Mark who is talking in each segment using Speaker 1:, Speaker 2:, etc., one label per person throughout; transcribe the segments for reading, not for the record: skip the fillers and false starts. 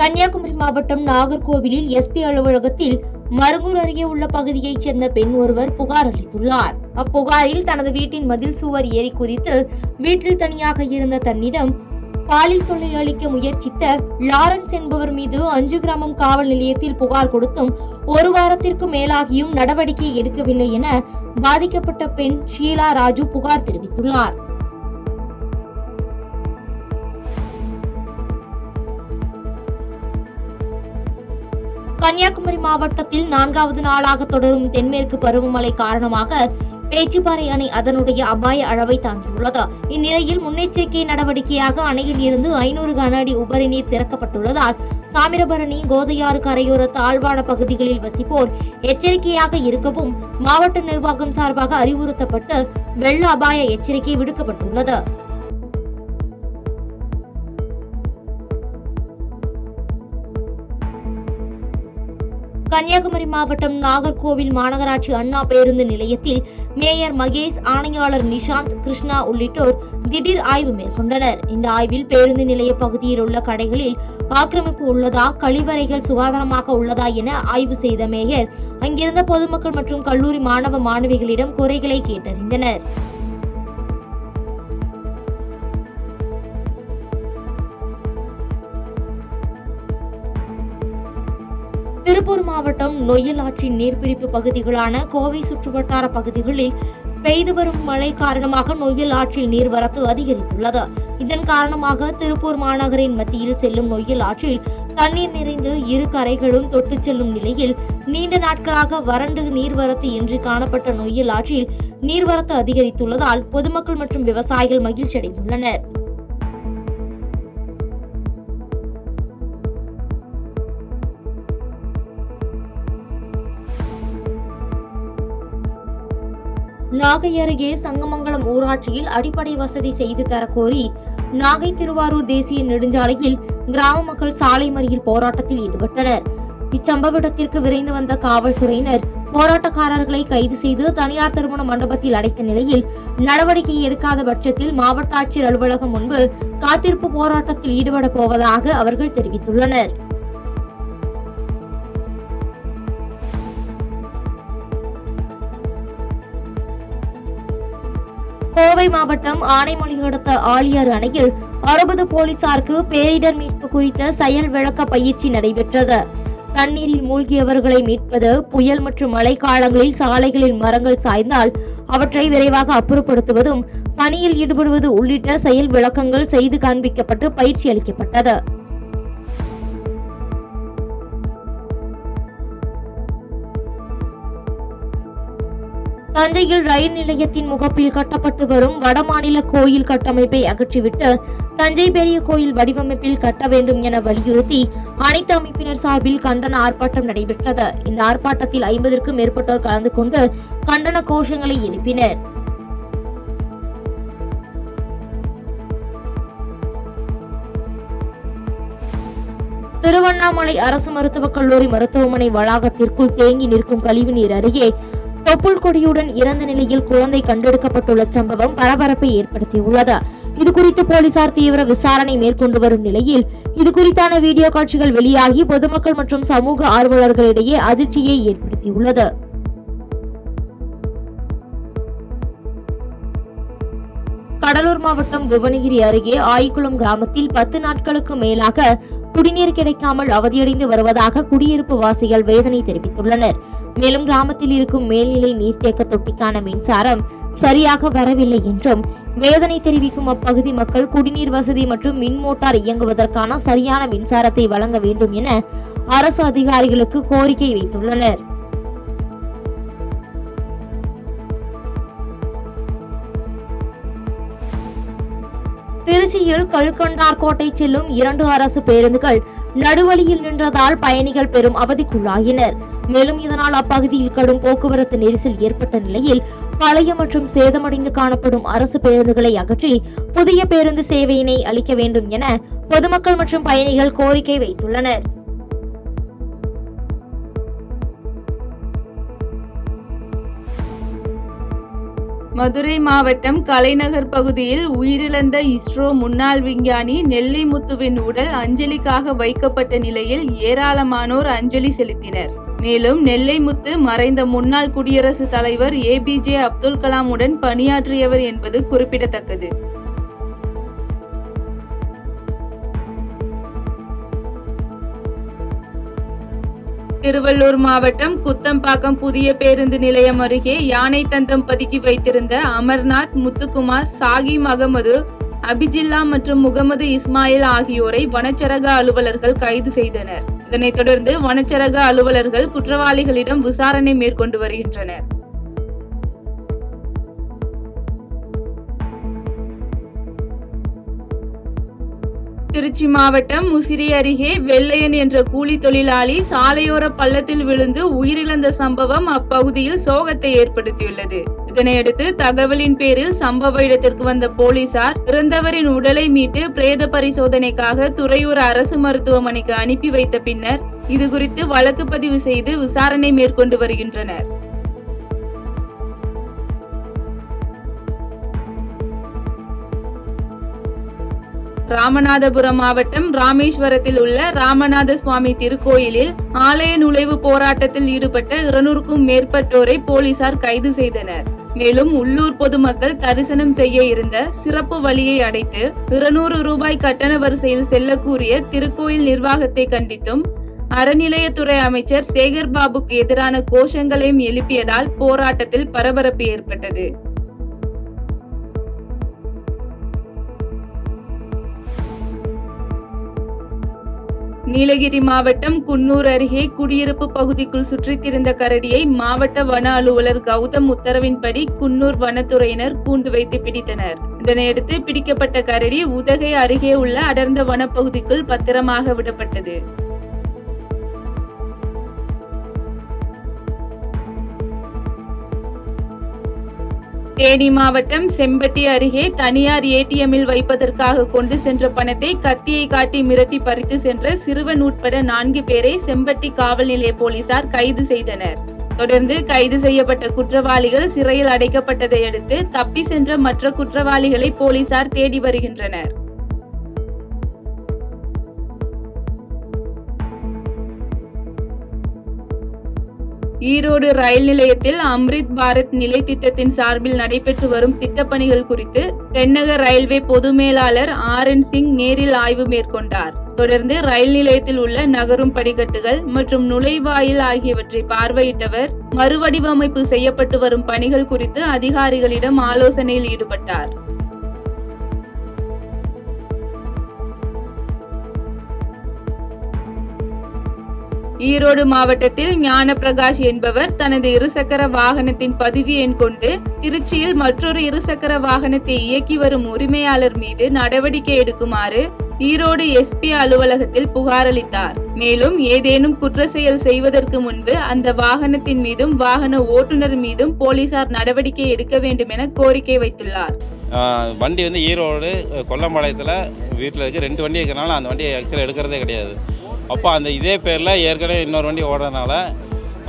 Speaker 1: கன்னியாகுமரி மாவட்டம் நாகர்கோவிலில் எஸ்பி அலுவலகத்தில் மருங்கூர் அருகே உள்ள பகுதியைச் சேர்ந்த பெண் ஒருவர் புகார் அளித்துள்ளார். அப்புகாரில் தனது வீட்டின் மதில் சுவர் ஏறி குதித்து வீட்டில் தனியாக இருந்த தன்னிடம் பாலியல் தொல்லை அளிக்க முயற்சித்த லாரன்ஸ் என்பவர் மீது 5 கிராமம் காவல் நிலையத்தில் புகார் கொடுத்தும் 1 வாரத்திற்கு மேலாகியும் நடவடிக்கை எடுக்கவில்லை என பாதிக்கப்பட்ட பெண் ஷீலா ராஜு புகார் தெரிவித்துள்ளார். கன்னியாகுமரி மாவட்டத்தில் 4வது நாளாக தொடரும் தென்மேற்கு பருவமழை காரணமாக பேச்சிப்பாறை அணை அதனுடைய அபாய அளவை தாண்டியுள்ளது. இந்நிலையில் முன்னெச்சரிக்கை நடவடிக்கையாக அணையில் இருந்து 500 கன அடி உபரி நீர் திறக்கப்பட்டுள்ளதால் தாமிரபரணி, கோதையாறு கரையோர தாழ்வான பகுதிகளில் வசிப்போர் எச்சரிக்கையாக இருக்கவும் மாவட்ட நிர்வாகம் சார்பாக அறிவுறுத்தப்பட்டு வெள்ள அபாய எச்சரிக்கை விடுக்கப்பட்டுள்ளது. கன்னியாகுமரி மாவட்டம் நாகர்கோவில் மாநகராட்சி அண்ணா பேருந்து நிலையத்தில் மேயர் மகேஷ், ஆணையாளர் நிஷாந்த், கிருஷ்ணா உள்ளிட்டோர் திடீர் ஆய்வு மேற்கொண்டனர். இந்த ஆய்வில் பேருந்து நிலைய பகுதியில் உள்ள கடைகளில் ஆக்கிரமிப்பு உள்ளதா, கழிவறைகள் சுகாதாரமாக உள்ளதா என ஆய்வு செய்த மேயர் அங்கிருந்த பொதுமக்கள் மற்றும் கல்லூரி மாணவ மாணவிகளிடம் குறைகளை கேட்டறிந்தனர். திருப்பூர் மாவட்டம் நொய்யல் ஆற்றின் நீர்பிடிப்பு பகுதிகளான கோவை சுற்றுவட்டார பகுதிகளில் பெய்து வரும் மழை காரணமாக நொய்யல் ஆற்றில் நீர்வரத்து அதிகரித்துள்ளது. இதன் காரணமாக திருப்பூர் மாநகரின் மத்தியில் செல்லும் நொய்யல் ஆற்றில் தண்ணீர் நிறைந்து 2 கரைகளும் தொட்டு செல்லும் நிலையில் நீண்ட நாட்களாக வறண்டு நீர்வரத்து இன்றி காணப்பட்ட நொய்யல் ஆற்றில் நீர்வரத்து அதிகரித்துள்ளதால் பொதுமக்கள் மற்றும் விவசாயிகள் மகிழ்ச்சி அடைந்துள்ளனர். நாகை அருகே சங்கமங்கலம் ஊராட்சியில் அடிப்படை வசதி செய்து தரக்கோரி நாகை திருவாரூர் தேசிய நெடுஞ்சாலையில் கிராம மக்கள் சாலை மறியல் போராட்டத்தில் ஈடுபட்டனர். இச்சம்பவ இடத்திற்கு விரைந்து வந்த காவல்துறையினர் போராட்டக்காரர்களை கைது செய்து தனியார் திருமண மண்டபத்தில் அடைத்த நிலையில் நடவடிக்கை எடுக்காத பட்சத்தில் மாவட்ட ஆட்சியர் அலுவலகம் முன்பு காத்திருப்பு போராட்டத்தில் ஈடுபட போவதாக அவர்கள் தெரிவித்துள்ளனர். கோவை மாவட்டம் ஆனைமொழி அடுத்த ஆழியாறு அணையில் 60 போலீசாருக்கு பேரிடர் மீட்பு குறித்த செயல் விளக்க பயிற்சி நடைபெற்றது. தண்ணீரில் மூழ்கியவர்களை மீட்பது, புயல் மற்றும் மழை காலங்களில் சாலைகளில் மரங்கள் சாய்ந்தால் அவற்றை விரைவாக அப்புறப்படுத்துவதும், பணியில் ஈடுபடுவது உள்ளிட்ட செயல் விளக்கங்கள் செய்து காண்பிக்கப்பட்டு பயிற்சி அளிக்கப்பட்டது. தஞ்சையில் ரயில் நிலையத்தின் முகப்பில் கட்டப்பட்டு வரும் வடமாநில கோயில் கட்டமைப்பை அகற்றிவிட்டு தஞ்சை பெரிய கோயில் வடிவமைப்பில் கட்ட வேண்டும் என வலியுறுத்தி அனைத்து அமைப்பினர் சார்பில் கண்டன ஆர்ப்பாட்டம் நடைபெற்றது. இந்த ஆர்ப்பாட்டத்தில் 50க்கும் மேற்பட்டோர் கலந்து கொண்டு கண்டன கோஷங்களை எழுப்பினர். திருவண்ணாமலை அரசு மருத்துவக் கல்லூரி மருத்துவமனை வளாகத்திற்குள் தேங்கி நிற்கும் கழிவுநீர் அருகே தொப்புள் கொடியுடன் இறந்த நிலையில் குழந்தை கண்டெடுக்கப்பட்டுள்ள சம்பவம் பரபரப்பை ஏற்படுத்தியுள்ளது. இதுகுறித்து போலீசார் தீவிர விசாரணை மேற்கொண்டு வரும் நிலையில் இதுகுறித்தான வீடியோ காட்சிகள் வெளியாகி பொதுமக்கள் மற்றும் சமூக ஆர்வலர்களிடையே அதிர்ச்சியை ஏற்படுத்தியுள்ளது. கடலூர் மாவட்டம் புவனகிரி அருகே ஆய்குளம் கிராமத்தில் 10 நாட்களுக்கு மேலாக குடிநீர் கிடைக்காமல் அவதியடைந்து வருவதாக குடியிருப்பு வாசிகள் வேதனை தெரிவித்துள்ளனர். மேலும் கிராமத்தில் இருக்கும் மேல்நிலை நீர்த்தேக்க தொட்டிக்கான மின்சாரம் சரியாக வரவில்லை என்றும் வேதனை தெரிவிக்கும் அப்பகுதி மக்கள் குடிநீர் வசதி மற்றும் மின் மோட்டார் இயங்குவதற்கான சரியான மின்சாரத்தை வழங்க வேண்டும் என அரசு அதிகாரிகளுக்கு கோரிக்கை வைத்துள்ளனர். திருச்சியில் கல்கண்டார்கோட்டை செல்லும் 2 அரசு பேருந்துகள் நடுவழியில் நின்றதால் பயணிகள் பெரும் அவதிக்குள்ளாகினர். மேலும் இதனால் அப்பகுதியில் கடும் போக்குவரத்து நெரிசல் ஏற்பட்ட நிலையில் பழைய மற்றும் சேதமடைந்து காணப்படும் அரசு பேருந்துகளை அகற்றி புதிய பேருந்து சேவையினை அளிக்க வேண்டும் என பொதுமக்கள் மற்றும் பயணிகள் கோரிக்கை வைத்துள்ளனர்.
Speaker 2: மதுரை மாவட்டம் கலைநகர் பகுதியில் உயிரிழந்த இஸ்ரோ முன்னாள் விஞ்ஞானி நெல்லிமுத்துவின் உடல் அஞ்சலிக்காக வைக்கப்பட்ட நிலையில் ஏராளமானோர் அஞ்சலி செலுத்தினர். மேலும் நெல்லிமுத்து மறைந்த முன்னாள் குடியரசுத் தலைவர் APJ அப்துல் கலாமுடன் பணியாற்றியவர் என்பது குறிப்பிடத்தக்கது. திருவள்ளூர் மாவட்டம் குத்தம்பாக்கம் புதிய பேருந்து நிலையம் அருகே யானை தந்தம் பதுக்கி வைத்திருந்த அமர்நாத், முத்துக்குமார், சாகிம் அகமது, அபிஜில்லா மற்றும் முகமது இஸ்மாயில் ஆகியோரை வனச்சரக அலுவலர்கள் கைது செய்தனர். இதனைத் தொடர்ந்து வனச்சரக அலுவலர்கள் குற்றவாளிகளிடம் விசாரணை மேற்கொண்டு வருகின்றனர். திருச்சி மாவட்டம் முசிறி அருகே வெள்ளையன் என்ற கூலி தொழிலாளி சாலையோர பள்ளத்தில் விழுந்து உயிரிழந்த சம்பவம் அப்பகுதியில் சோகத்தை ஏற்படுத்தியுள்ளது. இதனையடுத்து தகவலின் பேரில் சம்பவ இடத்திற்கு வந்த போலீசார் இறந்தவரின் உடலை மீட்டு பிரேத பரிசோதனைக்காக துறையூர் அரசு மருத்துவமனைக்கு அனுப்பி வைத்த பின்னர் இதுகுறித்து வழக்கு பதிவு செய்து விசாரணை மேற்கொண்டு வருகின்றனர். ராமநாதபுரம் மாவட்டம் ராமேஸ்வரத்தில் உள்ள ராமநாத சுவாமி திருக்கோயிலில் ஆலய நுழைவு போராட்டத்தில் ஈடுபட்ட 200க்கும் மேற்பட்டோரை போலீசார் கைது செய்தனர். மேலும் உள்ளூர் பொதுமக்கள் தரிசனம் செய்ய இருந்த சிறப்பு வழியை அடைத்து 200 ரூபாய் கட்டண வரிசையில் செல்லக்கூறிய திருக்கோயில் நிர்வாகத்தை கண்டித்தும் அறநிலையத்துறை அமைச்சர் சேகர் பாபுக்கு எதிரான கோஷங்களையும் எழுப்பியதால் போராட்டத்தில் பரபரப்பு ஏற்பட்டது. நீலகிரி மாவட்டம் குன்னூர் அருகே குடியிருப்பு பகுதிக்குள் சுற்றித் திரிந்த கரடியை மாவட்ட வன அலுவலர் கௌதம் உத்தரவின்படி குன்னூர் வனத்துறையினர் கூண்டு வைத்து பிடித்தனர். இதனையடுத்து பிடிக்கப்பட்ட கரடி உதகை அருகே உள்ள அடர்ந்த வனப்பகுதிக்குள் பத்திரமாக விடப்பட்டது. தேனி மாவட்டம் செம்பட்டி அருகே தனியார் ATMில் வைப்பதற்காக கொண்டு சென்ற பணத்தை கத்தியை காட்டி மிரட்டி பறித்து சென்ற சிறுவன் உட்பட 4 பேரை செம்பட்டி காவல் நிலைய போலீசார் கைது செய்தனர். தொடர்ந்து கைது செய்யப்பட்ட குற்றவாளிகள் சிறையில் அடைக்கப்பட்டதை அடுத்து தப்பி சென்ற மற்ற குற்றவாளிகளை போலீசார் தேடி வருகின்றனர். ஈரோடு ரயில் நிலையத்தில் அம்ரித் பாரத் நிலை திட்டத்தின் சார்பில் நடைபெற்று வரும் திட்டப்பணிகள் குறித்து தென்னக ரயில்வே பொது மேலாளர் RN சிங் நேரில் ஆய்வு மேற்கொண்டார். தொடர்ந்து ரயில் நிலையத்தில் உள்ள நகரும் படிக்கட்டுகள் மற்றும் நுழைவாயில் ஆகியவற்றை பார்வையிட்டவர் மறுவடிவமைப்பு செய்யப்பட்டு வரும் பணிகள் குறித்து அதிகாரிகளிடம் ஆலோசனையில் ஈடுபட்டார். ஈரோடு மாவட்டத்தில் ஞானப்பிரகாஷ் என்பவர் தனது இருசக்கர வாகனத்தின் பதிவு எண் கொண்டு திருச்சியில் மற்றொரு இருசக்கர வாகனத்தை இயக்கி வரும் உரிமையாளர் மீது நடவடிக்கை எடுக்குமாறு ஈரோடு SP அலுவலகத்தில் புகார் அளித்தார். மேலும் ஏதேனும் குற்ற செயல் செய்வதற்கு முன்பு அந்த வாகனத்தின் மீதும் வாகன ஓட்டுநர் மீதும் போலீசார் நடவடிக்கை எடுக்க வேண்டும் என கோரிக்கை வைத்துள்ளார்.
Speaker 3: வண்டி வந்து ஈரோடு கொல்லம்பாளையத்தில் வீட்டில் இருக்கு 2 வண்டி இருக்கிறனால அந்த வண்டியை ஆக்சுவலாக எடுக்கிறதே கிடையாது. அப்போ அந்த இதே பேரில் ஏற்கனவே இன்னொரு வண்டி ஓடுறதுனால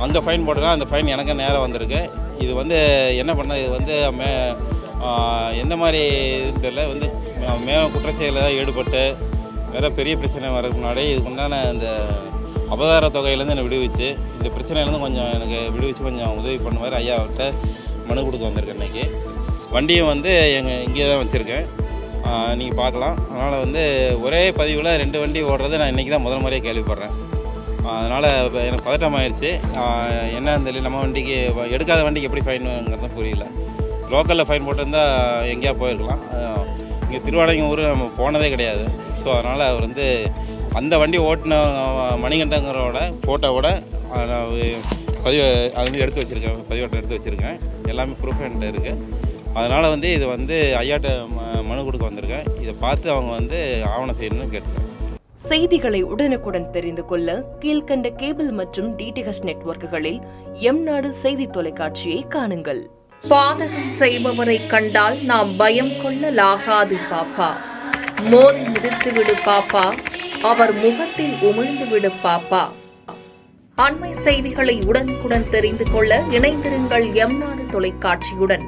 Speaker 3: அங்கே ஃபைன் போட்டுருக்காங்க. அந்த ஃபைன் எனக்கு நேரம் வந்திருக்கு. இது வந்து என்ன பண்ண இது வந்து எந்த மாதிரி இதுன்னு தெரியல, வந்து மேலும் குற்றச்செயலில் ஈடுபட்டு வேறு பெரிய பிரச்சனை வரதுக்கு முன்னாடி இதுக்கு உண்டான இந்த அபதார தொகையிலேருந்து என்னை விடுவிச்சு இந்த பிரச்சனையிலேருந்து கொஞ்சம் எனக்கு விடுவிச்சு கொஞ்சம் உதவி பண்ணுவார். ஐயாவிட்ட மனு கொடுக்க வந்திருக்கேன். இன்றைக்கி வண்டியும் வந்து இங்கே தான் வச்சுருக்கேன், நீங்கள் பார்க்கலாம். அதனால் வந்து ஒரே பதிவில் 2 வண்டி ஓடுறது நான் இன்றைக்கி தான் முதல் முறையாக கேள்விப்படுறேன். அதனால் எனக்கு பதட்டமாகிடுச்சு. என்னன்னு தெரியல, நம்ம வண்டிக்கு எடுக்காத வண்டிக்கு எப்படி ஃபைனுங்கிறது புரியல. லோக்கலில் ஃபைன் போட்டிருந்தால் எங்கேயா போயிருக்கலாம். இங்கே திருவாடங்கூர் நம்ம போனதே கிடையாது. ஸோ அதனால் அவர் வந்து அந்த வண்டி ஓட்டின மணிகண்டங்கிறோட ஃபோட்டோவோட பதிவு அது வந்து எடுத்து வச்சுருக்கேன், பதிவேட்டை எடுத்து வச்சுருக்கேன். எல்லாமே ப்ரூஃப் என்கிட்ட இருக்குது. அதனால் வந்து இது வந்து ஐயாட்ட மனு கொடுக்க வந்திருக்கேன். இதை பார்த்து அவங்க வந்து ஆவணம் செய்யணும்னு கேட்டுருக்கேன்.
Speaker 4: செய்திகளை உடனுக்குடன் தெரிந்து கொள்ள கீழ்கண்ட கேபிள் மற்றும் DTH நெட்வொர்க்குகளில் எம்நாடு செய்தி தொலைக்காட்சியை காணுங்கள். பாதகம் செய்பவரை கண்டால் நாம் பயம் கொள்ளலாகாது பாப்பா. மோதி மிதித்து விடு பாப்பா, அவர் முகத்தில் உமிழ்ந்து விடு பாப்பா. அண்மை செய்திகளை உடனுக்குடன் தெரிந்து கொள்ள இணைந்திருங்கள் எம்நாடு தொலைக்காட்சியுடன்.